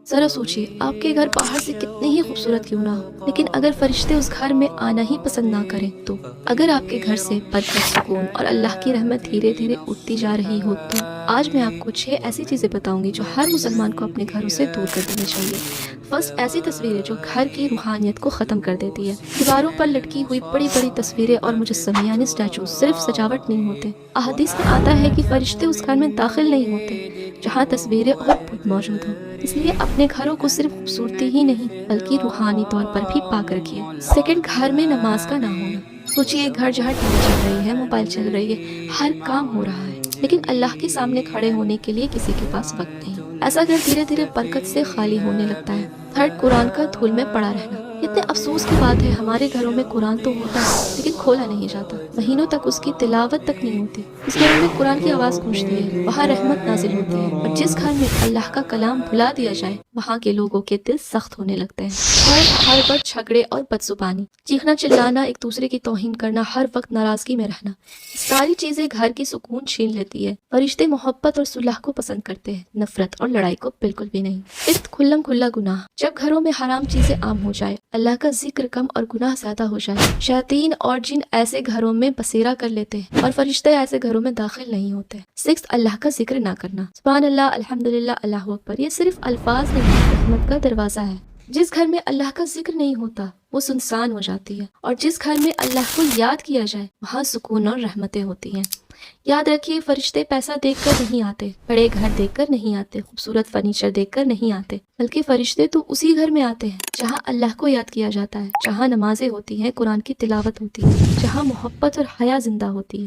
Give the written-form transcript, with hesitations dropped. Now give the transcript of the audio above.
ذرا سوچیے، آپ کے گھر باہر سے کتنے ہی خوبصورت کیوں نہ ہو، لیکن اگر فرشتے اس گھر میں آنا ہی پسند نہ کریں تو اگر آپ کے گھر سے برکت، سکون اور اللہ کی رحمت دھیرے دھیرے اٹھتی جا رہی ہو تو آج میں آپ کو 6 ایسی چیزیں بتاؤں گی جو ہر مسلمان کو اپنے گھروں سے دور کر دینی چاہیے۔ فرسٹ، ایسی تصویریں جو گھر کی روحانیت کو ختم کر دیتی ہے۔ دیواروں پر لٹکی ہوئی بڑی بڑی تصویریں اور مجسمے یعنی اسٹیچو صرف سجاوٹ نہیں ہوتے۔ احادیث میں آتا ہے کہ فرشتے اس گھر میں داخل نہیں ہوتے جہاں تصویریں اور بت موجود ہوں۔ اس لیے اپنے گھروں کو صرف خوبصورتی ہی نہیں بلکہ روحانی طور پر بھی پاک رکھیے۔ سیکنڈ، گھر میں نماز کا نہ ہونا۔ سوچیے، گھر جہاں ٹی وی چل رہی ہے، موبائل چل رہی ہے، ہر کام ہو رہا ہے، لیکن اللہ کے سامنے کھڑے ہونے کے لیے کسی کے پاس وقت نہیں۔ ایسا گھر دھیرے دھیرے برکت سے خالی ہونے لگتا ہے۔ تھرڈ، قرآن کا دھول میں پڑا رہنا۔ کتنے افسوس کی بات ہے، ہمارے گھروں میں قرآن تو ہوتا ہے لیکن کھولا نہیں جاتا، مہینوں تک اس کی تلاوت تک نہیں ہوتی۔ اس گھروں میں قرآن کی آواز گونجتی ہے، وہاں رحمت نازل ہوتی ہے، اور جس گھر میں اللہ کا کلام بھلا دیا جائے وہاں کے لوگوں کے دل سخت ہونے لگتے ہیں۔ ہر وقت جھگڑے اور بدزبانی، چیخنا چلانا، ایک دوسرے کی توہین کرنا، ہر وقت ناراضگی میں رہنا، ساری چیزیں گھر کی سکون چھین لیتی ہے۔ فرشتے محبت اور صلح کو پسند کرتے ہیں، نفرت اور لڑائی کو بالکل بھی نہیں۔ ففتھ، کھلم کھلا گناہ۔ جب گھروں میں حرام چیزیں عام ہو جائے، اللہ کا ذکر کم اور گناہ زیادہ ہو جائے، شیاطین اور جن ایسے گھروں میں بسیرا کر لیتے ہیں اور فرشتے ایسے گھروں میں داخل نہیں ہوتے۔ سکس، اللہ کا ذکر نہ کرنا۔ سبحان اللہ، الحمدللہ، اللہ اکبر، یہ صرف الفاظ نہیں، رحمت کا دروازہ ہے۔ جس گھر میں اللہ کا ذکر نہیں ہوتا وہ سنسان ہو جاتی ہے، اور جس گھر میں اللہ کو یاد کیا جائے وہاں سکون اور رحمتیں ہوتی ہیں۔ یاد رکھیے، فرشتے پیسہ دیکھ کر نہیں آتے، بڑے گھر دیکھ کر نہیں آتے، خوبصورت فرنیچر دیکھ کر نہیں آتے، بلکہ فرشتے تو اسی گھر میں آتے ہیں جہاں اللہ کو یاد کیا جاتا ہے، جہاں نمازیں ہوتی ہیں، قرآن کی تلاوت ہوتی ہے، جہاں محبت اور حیا زندہ ہوتی ہے۔